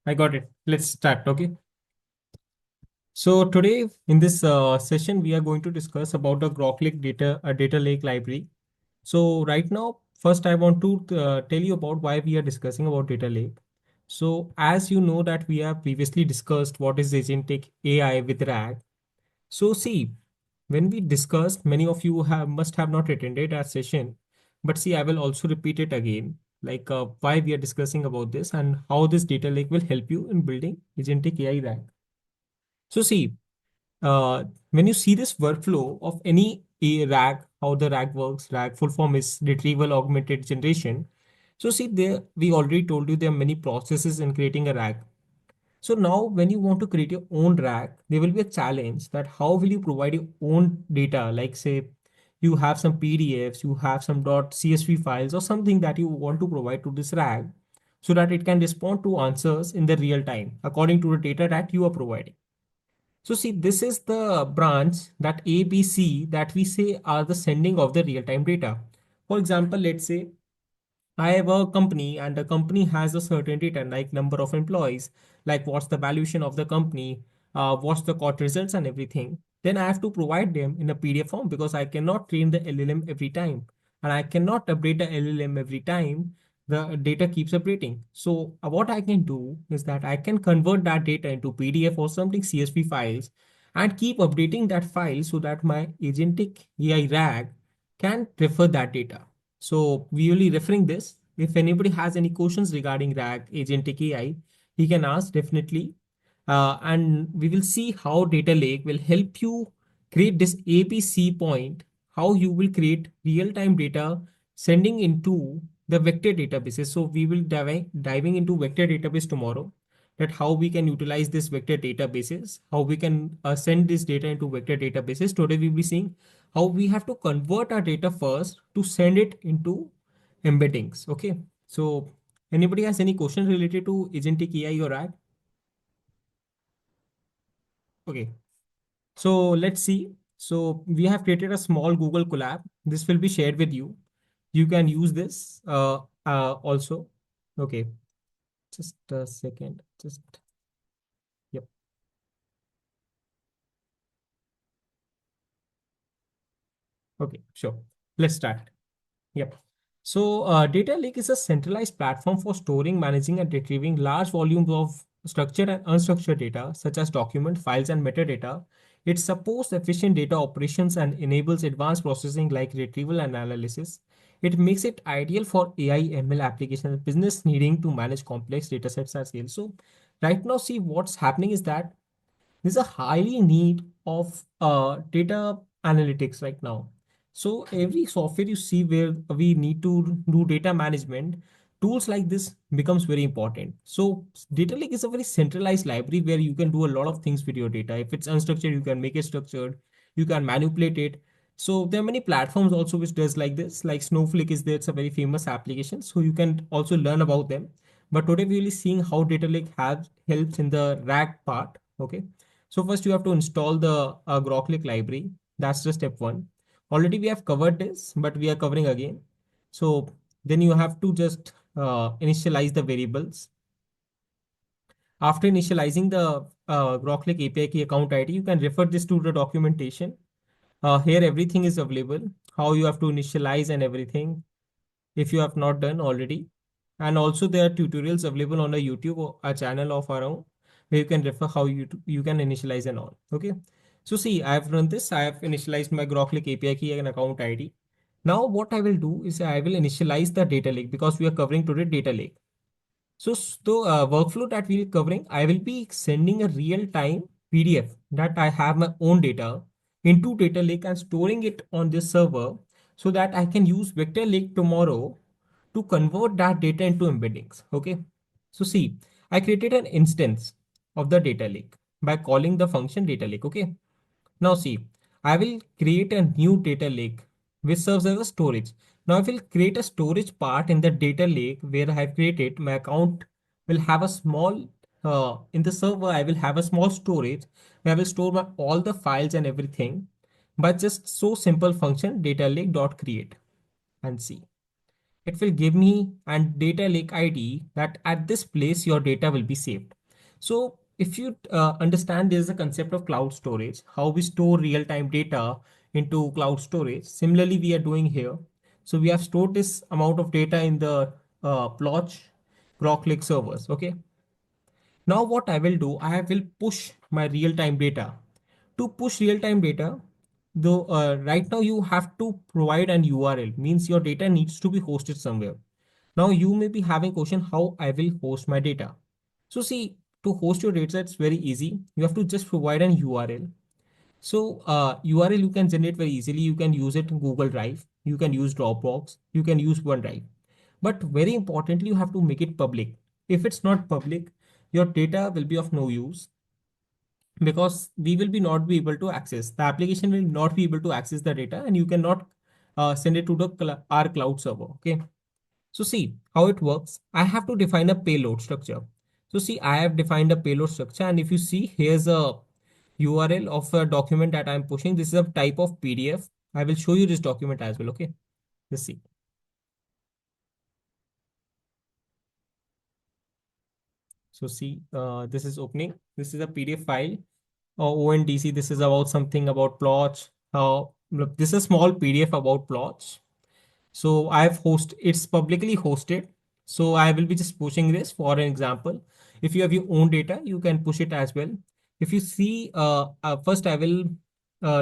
I got it. Let's start. Okay. So today in this session, we are going to discuss about the Grok Lake data lake library. So right now, first I want to tell you about why we are discussing about data lake. So as you know that we have previously discussed what is agentic AI with RAG. So see, when we discussed, many of you have must have not attended our session, but see, I will also repeat it again, like why we are discussing about this and how this data lake will help you in building agentic AI RAG. So see, when you see this workflow of any RAG, how the RAG works, RAG full form is retrieval augmented generation. So see, there we already told you there are many processes in creating a RAG. So now when you want to create your own RAG, there will be a challenge that how will you provide your own data? Like say you have some PDFs, you have some .csv files or something that you want to provide to this RAG so that it can respond to answers in the real time according to the data that you are providing. So see, this is the branch that A, B, C that we say are the sending of the real-time data. For example, let's say I have a company and the company has a certain data like number of employees, like what's the valuation of the company, what's the court results and everything. Then I have to provide them in a PDF form because I cannot train the LLM every time and I cannot update the LLM every time. The data keeps updating. So what I can do is that I can convert that data into PDF or something CSV files and keep updating that file so that my agentic AI RAG can refer that data. So we will be referring this. If anybody has any questions regarding RAG, agentic AI, he can ask definitely. And we will see how data lake will help you create this ABC point, how you will create real-time data sending into the vector databases. So we will diving into vector database tomorrow, that how we can utilize this vector databases, how we can send this data into vector databases. Today we'll be seeing how we have to convert our data first to send it into embeddings. Okay. So anybody has any question related to agentic AI or RAG? Okay. So let's see. So we have created a small Google Colab. This will be shared with you. You can use this also. Okay. Just a second. Yep. Okay. Sure. Let's start. Yep. So, data lake is a centralized platform for storing, managing, and retrieving large volumes of structured and unstructured data, such as document, files, and metadata. It supports efficient data operations and enables advanced processing like retrieval and analysis. It makes it ideal for AI ML applications and business needing to manage complex data sets at scale. So, right now, see what's happening is that there's a highly need of data analytics right now. So every software you see where we need to do data management, tools like this becomes very important. So data lake is a very centralized library where you can do a lot of things with your data. If it's unstructured, you can make it structured, you can manipulate it. So there are many platforms also which does like this, like Snowflake is there. It's a very famous application. So you can also learn about them. But today we will be seeing how data lake has helps in the RAG part. Okay. So first you have to install the Grok Lake library. That's the step one. Already we have covered this, but we are covering again. So then you have to just initialize the variables. After initializing the Grok Lake API key account ID, you can refer this to the documentation. Here everything is available, how you have to initialize and everything if you have not done already. And also there are tutorials available on the YouTube or a channel of our own where you can refer how you can initialize and all. Okay. So see, I have run this. I have initialized my Grok Lake API key and account ID. Now what I will do is I will initialize the data lake because we are covering today data lake. So, workflow that we're covering, I will be sending a real-time PDF that I have my own data into data lake and storing it on this server so that I can use vector lake tomorrow to convert that data into embeddings. Okay. So see, I created an instance of the data lake by calling the function data lake. Okay. Now see, I will create a new data lake which serves as a storage. Now I will create a storage part in the data lake where I have created my account will have a small in the server I will have a small storage where I will store all the files and everything by just so simple function data lake dot create and see. it will give me and data lake ID that at this place your data will be saved. So if you understand, there's a concept of cloud storage, how we store real-time data into cloud storage. Similarly, we are doing here. So we have stored this amount of data in the Plotch Grok Lake servers. Okay. Now what I will do, I will push my real-time data. To push real-time data, though right now you have to provide an URL, means your data needs to be hosted somewhere. Now you may be having question how I will host my data. So see, to host your data, it's very easy. You have to just provide an URL. So URL you can generate very easily. You can use it in Google Drive. You can use Dropbox. You can use OneDrive. But very importantly, you have to make it public. If it's not public, your data will be of no use because we will be not be able to access. The application will not be able to access the data and you cannot send it to our cloud server. Okay. So see how it works. I have to define a payload structure. So see, I have defined a payload structure, and if you see, here's a URL of a document that I'm pushing. This is a type of PDF. I will show you this document as well. Okay. Let's see. So see, this is opening. This is a PDF file. ONDC. This is about something about plots. Look, this is a small PDF about plots. So I've it's publicly hosted. So I will be just pushing this for an example. If you have your own data, you can push it as well. If you see, first I will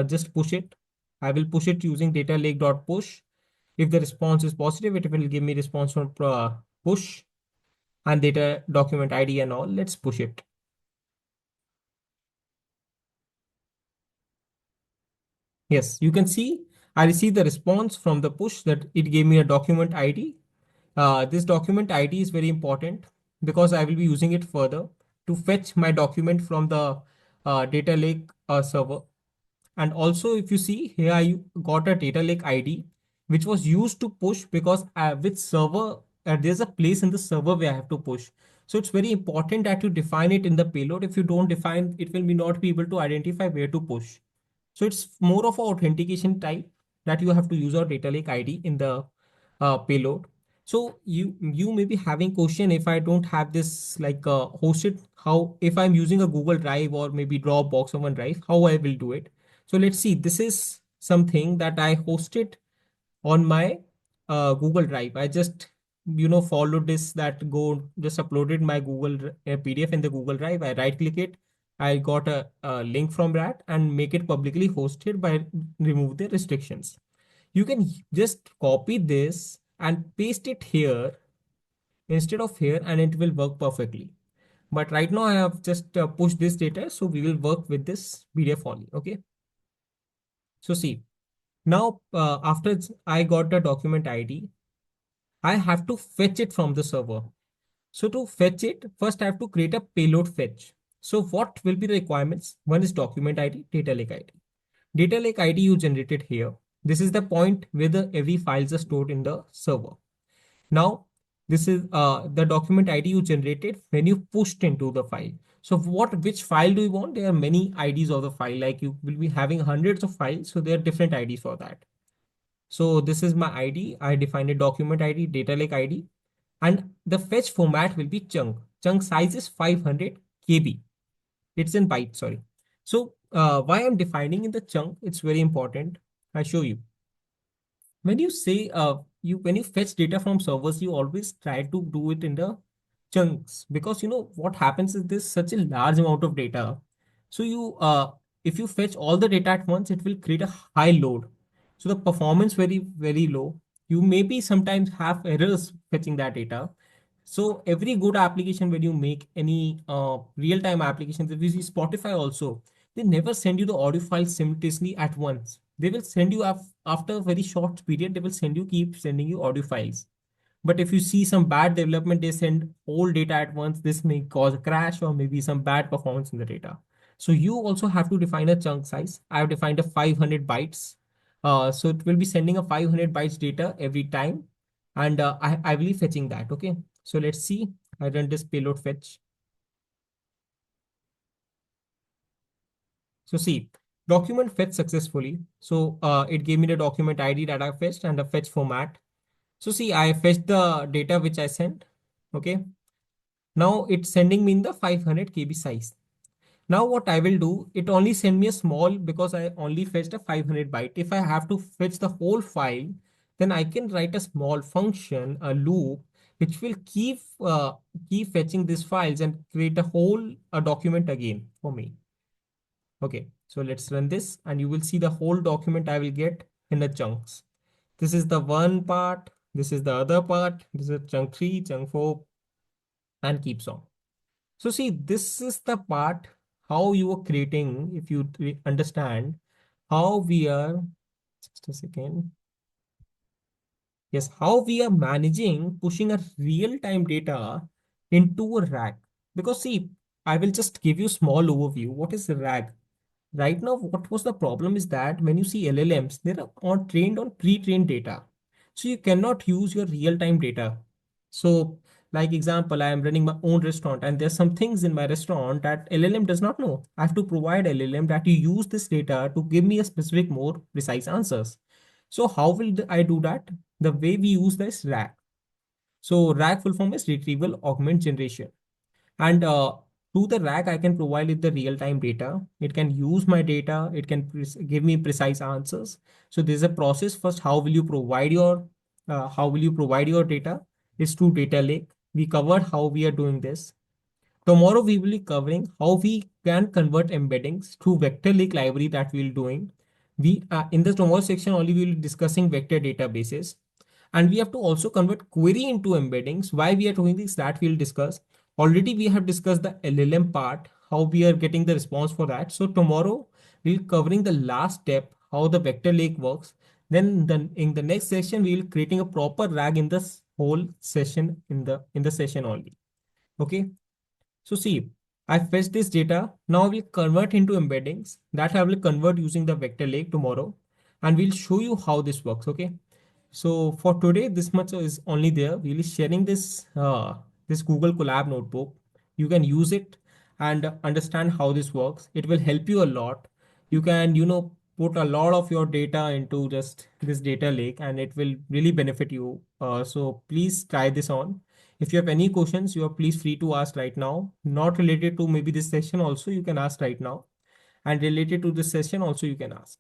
just push it. I will push it using data lake.push. If the response is positive, it will give me response from push and data document ID and all. Let's push it. Yes, you can see I received the response from the push that it gave me a document ID. This document ID is very important because I will be using it further to fetch my document from the data lake server. And also, if you see here, I got a data lake ID, which was used to push because with server, there's a place in the server where I have to push. So it's very important that you define it in the payload. If you don't define, it will be not be able to identify where to push. So it's more of a authentication type that you have to use our data lake ID in the payload. So you may be having question if I don't have this like hosted, how if I'm using a Google Drive or maybe Dropbox or OneDrive, how I will do it. So let's see. This is something that I hosted on my Google Drive. I just followed this that go just uploaded my PDF in the Google Drive. I right click it. I got a link from that and make it publicly hosted by remove the restrictions. You can just copy this and paste it here instead of here and it will work perfectly. But right now I have just pushed this data, so we will work with this PDF only. Okay. So see, now after I got the document ID, I have to fetch it from the server. So to fetch it, first I have to create a payload fetch. So what will be the requirements? One is document ID, data lake ID. Data lake ID you generated here. This is the point where every files are stored in the server. Now, this is the document ID you generated when you pushed into the file. So which file do you want? There are many IDs of the file, like you will be having hundreds of files. So there are different IDs for that. So this is my ID. I defined a document ID, data lake ID, and the fetch format will be chunk. Chunk size is 500 KB. It's in byte, sorry. So why I'm defining in the chunk, it's very important. I show you. When you say when you fetch data from servers, you always try to do it in the chunks because you know what happens is this such a large amount of data. So you if you fetch all the data at once, it will create a high load. So the performance very low. You maybe sometimes have errors fetching that data. So every good application, when you make any real-time applications, if you see Spotify also, they never send you the audio file simultaneously at once. They will send you after a very short period, they will keep sending you audio files. But if you see some bad development, they send all data at once. This may cause a crash or maybe some bad performance in the data. So you also have to define a chunk size. I have defined a 500 bytes. So it will be sending a 500 bytes data every time. And I will be fetching that. Okay. So let's see. I run this payload fetch. So see, document fetched successfully. So it gave me the document ID that I fetched and the fetch format. So see, I fetched the data which I sent. Okay. Now it's sending me in the 500 KB size. Now what I will do, it only send me a small because I only fetched a 500 byte. If I have to fetch the whole file, then I can write a small function, a loop, which will keep fetching these files and create a whole document again for me. Okay, so let's run this and you will see the whole document I will get in the chunks. This is the one part, this is the other part, this is chunk 3, chunk 4, and keeps on. So see, this is the part how you are creating, if you understand how we are, just a second. Yes, how we are managing pushing a real-time data into a RAG. Because see, I will just give you small overview. What is a RAG? Right now, what was the problem is that when you see LLMs, they are all trained on pre-trained data. So you cannot use your real-time data. So, like example, I am running my own restaurant and there's some things in my restaurant that LLM does not know. I have to provide LLM that you use this data to give me a specific, more precise answers. So how will I do that? The way we use this RAG. So RAG full form is retrieval augment generation. And through the RAG, I can provide it the real-time data. It can use my data. It can give me precise answers. So there's a process. First, how will you provide your data? It's through data lake. We covered how we are doing this. Tomorrow we will be covering how we can convert embeddings through vector lake library that we'll doing. We in the tomorrow section only we will be discussing vector databases, and we have to also convert query into embeddings. Why we are doing this that we'll discuss. Already we have discussed the LLM part, how we are getting the response for that. So tomorrow we'll covering the last step, how the vector lake works. Then in the next session we will creating a proper RAG in this whole session in the session only. Okay. So see, I fetched this data. Now we'll convert into embeddings that I will convert using the vector lake tomorrow. And we'll show you how this works. Okay. So for today, this much is only there. We'll be sharing this Google Colab notebook. You can use it and understand how this works. It will help you a lot. You can, put a lot of your data into just this data lake and it will really benefit you. So please try this on. If you have any questions, you are please free to ask right now. Not related to maybe this session also, you can ask right now. And related to this session also, you can ask.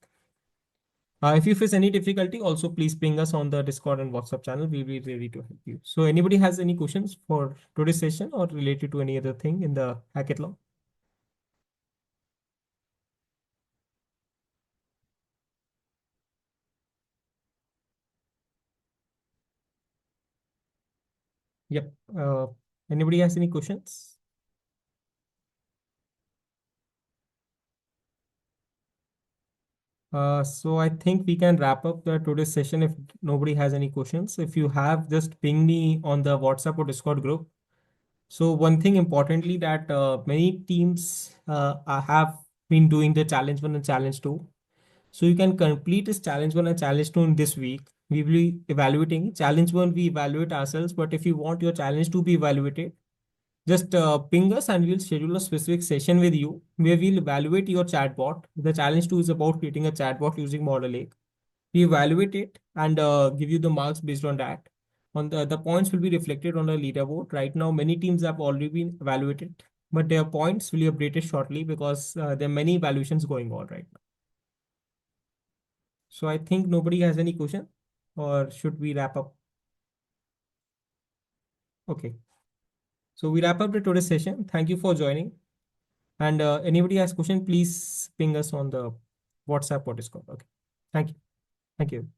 If you face any difficulty, also please ping us on the Discord and WhatsApp channel. We'll be ready to help you. So anybody has any questions for today's session or related to any other thing in the hackathon? Yep. Anybody has any questions? So I think we can wrap up the today's session if nobody has any questions. If you have, just ping me on the WhatsApp or Discord group. So one thing importantly that many teams have been doing the challenge one and challenge two. So you can complete this challenge one and challenge two in this week. We will be evaluating challenge one. We evaluate ourselves, but if you want your challenge to be evaluated, just ping us and we'll schedule a specific session with you where we'll evaluate your chatbot. The challenge two is about creating a chatbot using Model Lake. We evaluate it and give you the marks based on that. On the points will be reflected on the leaderboard. Right now, many teams have already been evaluated, but their points will be updated shortly because there are many evaluations going on right now. So I think nobody has any question, or should we wrap up? Okay. So we wrap up the today's session. Thank you for joining. And anybody has question, please ping us on the WhatsApp or Discord. Okay. Thank you. Thank you.